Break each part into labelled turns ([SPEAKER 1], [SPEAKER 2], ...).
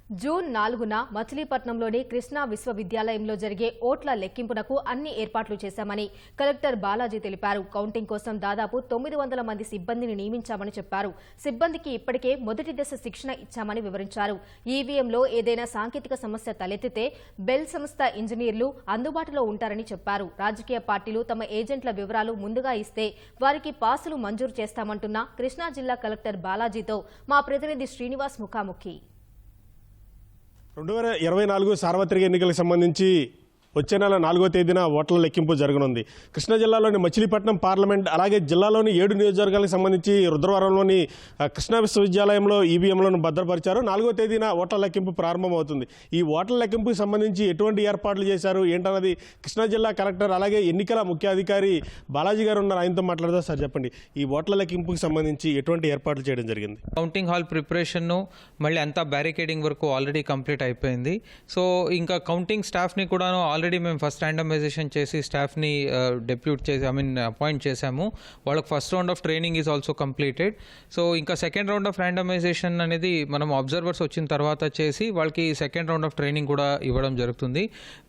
[SPEAKER 1] June 4న మచిలీపట్నంలోని Krishna విశ్వవిద్యాలయంలో జరిగే ఓట్ల లెక్కింపునకు అన్ని ఏర్పాట్లు చేశామని కలెక్టర్ బాలాజీ తెలిపారు. కౌంటింగ్ కోసం దాదాపు 900 మంది సిబ్బందిని నియమించామని చెప్పారు. సిబ్బందికి ఇప్పటికే మొదటి దశ శిక్షణ ఇచ్చామని వివరించారు. ఈవీఎంలో ఏదైనా సాంకేతిక సమస్య తలెత్తితే బెల్ సంస్థ ఇంజనీర్లు అందుబాటులో ఉంటారని చెప్పారు. రాజకీయ పార్టీలు తమ ఏజెంట్ల వివరాలు ముందుగా ఇస్తే వారికి పాసులు మంజూరు చేస్తామంటున్న కృష్ణా జిల్లా కలెక్టర్ బాలాజీతో మా ప్రతినిధి శ్రీనివాస్ ముఖాముఖి.
[SPEAKER 2] 2024 సార్వత్రిక ఎన్నికలకు సంబంధించి వచ్చే నెల 4వ తేదీన ఓట్ల లెక్కింపు జరగనుంది. కృష్ణా జిల్లాలోని మచిలీపట్నం పార్లమెంట్ అలాగే జిల్లాలోని 7 నియోజకవర్గాలకు సంబంధించి రుద్రవరంలోని కృష్ణా విశ్వవిద్యాలయంలో ఈవీఎంలను భద్రపరిచారు. 4వ తేదీన ఓట్ల లెక్కింపు ప్రారంభమవుతుంది. ఈ ఓట్ల లెక్కింపుకి సంబంధించి ఎటువంటి ఏర్పాట్లు చేశారు ఏంటన్నది కృష్ణా జిల్లా కలెక్టర్ అలాగే ఎన్నికల ముఖ్య అధికారి బాలాజీ గారు ఉన్నారు. ఆయనతో మాట్లాడదా సార్, చెప్పండి, ఈ ఓట్ల లెక్కింపుకి సంబంధించి ఎటువంటి ఏర్పాట్లు చేయడం జరిగింది?
[SPEAKER 3] కౌంటింగ్ హాల్ ప్రిపరేషన్ మళ్ళీ అంతా బ్యారికేడింగ్ వరకు ఆల్రెడీ కంప్లీట్ అయిపోయింది. సో ఇంకా కౌంటింగ్ స్టాఫ్ని కూడా ఆల్రెడీ మేము ఫస్ట్ ర్యాండమైజేషన్ చేసి స్టాఫ్ని డెప్యూట్ చేసి అపాయింట్ చేశాము. వాళ్ళకి first round of training is also completed. So ఇంకా సెకండ్ రౌండ్ ఆఫ్ ర్యాండమైజేషన్ అనేది మనం అబ్జర్వర్స్ వచ్చిన తర్వాత చేసి వాళ్ళకి సెకండ్ రౌండ్ ఆఫ్ ట్రైనింగ్ కూడా ఇవ్వడం జరుగుతుంది.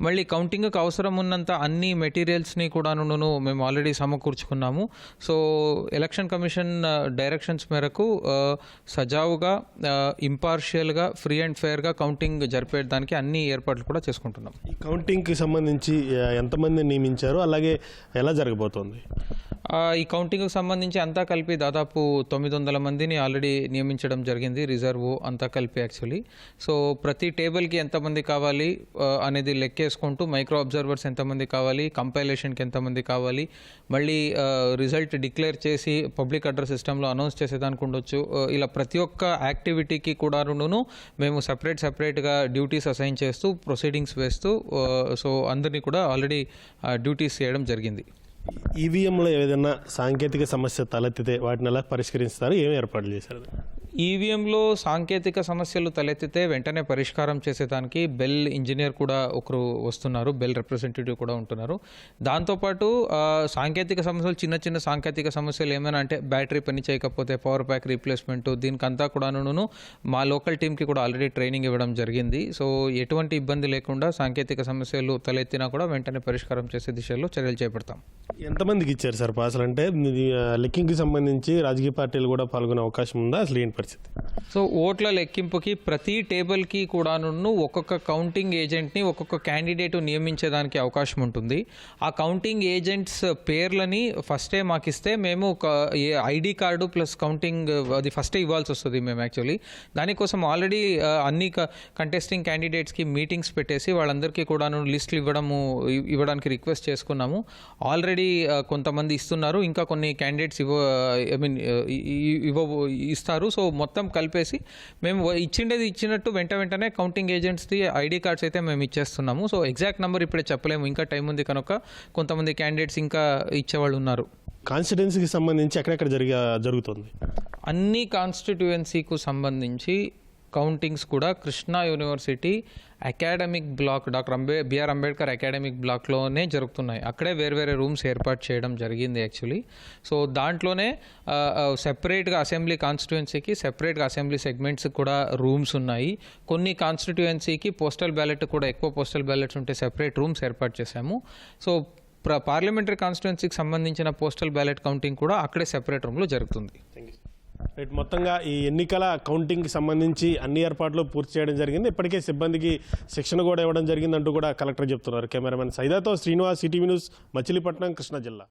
[SPEAKER 3] మళ్ళీ కౌంటింగ్కి అవసరం ఉన్నంత అన్ని మెటీరియల్స్ని కూడాను మేము ఆల్రెడీ సమకూర్చుకున్నాము. సో ఎలక్షన్ కమిషన్ డైరెక్షన్స్ మేరకు సజావుగా ఇంపార్షియల్గా ఫ్రీ అండ్ ఫెయిర్గా కౌంటింగ్ జరిపేయడానికి అన్ని ఏర్పాట్లు కూడా చేసుకుంటున్నాం.
[SPEAKER 2] ఈ కౌంటింగ్కి సంబంధించి ఎంతమంది నియమించారు, అలాగే ఎలా జరగబోతోంది?
[SPEAKER 3] ఈ కౌంటింగ్కి సంబంధించి అంతా కలిపి దాదాపు 900 మందిని ఆల్రెడీ నియమించడం జరిగింది, రిజర్వ్ అంతా కలిపి యాక్చువల్లీ. సో ప్రతి టేబుల్కి ఎంతమంది కావాలి అనేది లెక్కేసుకుంటూ మైక్రో అబ్జర్వర్స్ ఎంతమంది కావాలి, కంపైలేషన్కి ఎంతమంది కావాలి, మళ్ళీ రిజల్ట్ డిక్లేర్ చేసి పబ్లిక్ అడ్రస్ సిస్టంలో అనౌన్స్ చేసేదానికి ఉండొచ్చు. ఇలా ప్రతి ఒక్క యాక్టివిటీకి కూడాను మేము సపరేట్గా డ్యూటీస్ అసైన్ చేస్తూ ప్రొసీడింగ్స్ వేస్తూ సో అందరినీ కూడా ఆల్రెడీ డ్యూటీస్ చేయడం జరిగింది.
[SPEAKER 2] ఈవీఎంలో ఏదైనా సాంకేతిక సమస్య తలెత్తితే వాటిని ఎలా పరిష్కరిస్తారు, ఏమి ఏర్పాట్లు చేశారు?
[SPEAKER 3] ఈవీఎంలో సాంకేతిక సమస్యలు తలెత్తితే వెంటనే పరిష్కారం చేసేదానికి బెల్ ఇంజనీర్ కూడా ఒకరు వస్తున్నారు, బెల్ రిప్రజెంటేటివ్ కూడా ఉంటున్నారు. దాంతోపాటు సాంకేతిక సమస్యలు చిన్న సాంకేతిక సమస్యలు ఏమైనా అంటే బ్యాటరీ పని చేయకపోతే పవర్ ప్యాక్ రీప్లేస్మెంట్, దీనికంతా కూడాను మా లోకల్ టీంకి కూడా ఆల్రెడీ ట్రైనింగ్ ఇవ్వడం జరిగింది. సో ఎటువంటి ఇబ్బంది లేకుండా సాంకేతిక సమస్యలు తలెత్తినా కూడా వెంటనే పరిష్కారం చేసే దిశలో చర్యలు చేపడతాం.
[SPEAKER 2] ఎంతమందికి ఇచ్చారు సార్ పాసులు? అంటే లెక్కింగ్కి సంబంధించి రాజకీయ పార్టీలు కూడా పాల్గొనే అవకాశం ఉందా, అసలు ఏంటి పరిస్థితి?
[SPEAKER 3] సో ఓట్ల లెక్కింపుకి ప్రతి టేబుల్కి కూడాను ఒక్కొక్క కౌంటింగ్ ఏజెంట్ని ఒక్కొక్క క్యాండిడేట్ నియమించేదానికి అవకాశం ఉంటుంది. ఆ కౌంటింగ్ ఏజెంట్స్ పేర్లని ఫస్టే మాకు ఇస్తే మేము ఒక ఐడి కార్డు ప్లస్ కౌంటింగ్ అది ఫస్టే ఇవ్వాల్సి వస్తుంది మేము యాక్చువల్లీ. దానికోసం ఆల్రెడీ అన్ని కంటెస్టింగ్ క్యాండిడేట్స్కి మీటింగ్స్ పెట్టేసి వాళ్ళందరికీ కూడాను లిస్టులు ఇవ్వడానికి రిక్వెస్ట్ చేసుకున్నాము. ఆల్రెడీ కొంతమంది ఇస్తున్నారు, ఇంకా కొన్ని క్యాండిడేట్స్ ఇస్తారు. సో మొత్తం కలిపేసి మేము ఇచ్చినట్టు వెంటనే కౌంటింగ్ ఏజెంట్స్ది ఐడి కార్డ్స్ అయితే మేము ఇచ్చేస్తున్నాము. సో ఎగ్జాక్ట్ నెంబర్ ఇప్పుడే చెప్పలేము, ఇంకా టైం ఉంది కనుక కొంతమంది క్యాండిడేట్స్ ఇంకా ఇచ్చేవాళ్ళు ఉన్నారు.
[SPEAKER 2] కాన్స్టిట్యుయెన్సీకి సంబంధించి ఎక్కడెక్కడ జరుగుతుంది?
[SPEAKER 3] అన్ని కాన్స్టిట్యుయెన్సీకు సంబంధించి కౌంటింగ్స్ కూడా Krishna university academic block doctor B R Ambedkar academic బ్లాక్లోనే జరుగుతున్నాయి. అక్కడే వేరే రూమ్స్ ఏర్పాటు చేయడం జరిగింది యాక్చువల్లీ. సో దాంట్లోనే సెపరేట్గా అసెంబ్లీ కాన్స్టిట్యుయెన్సీకి సెపరేట్గా అసెంబ్లీ సెగ్మెంట్స్ కూడా రూమ్స్ ఉన్నాయి. కొన్ని కాన్స్టిట్యుయెన్సీకి పోస్టల్ బ్యాలెట్ కూడా ఎక్కువ పోస్టల్ బ్యాలెట్స్ ఉంటే సెపరేట్ రూమ్స్ ఏర్పాటు చేశాము. సో పార్లమెంటరీ కాన్స్టిట్యుయెన్సీకి సంబంధించిన పోస్టల్ బ్యాలెట్ కౌంటింగ్ కూడా అక్కడే సెపరేట్ రూమ్లో జరుగుతుంది.
[SPEAKER 2] రైట్, మొత్తంగా ఈ ఎన్నికల కౌంటింగ్కి సంబంధించి అన్ని ఏర్పాట్లు పూర్తి చేయడం జరిగింది. ఇప్పటికే సిబ్బందికి శిక్షణ కూడా ఇవ్వడం జరిగిందంటూ కూడా కలెక్టర్ చెప్తున్నారు. కెమెరామెన్ సైదాతో శ్రీనివాస్, ఈటీవీ న్యూస్, మచిలీపట్నం, కృష్ణా జిల్లా.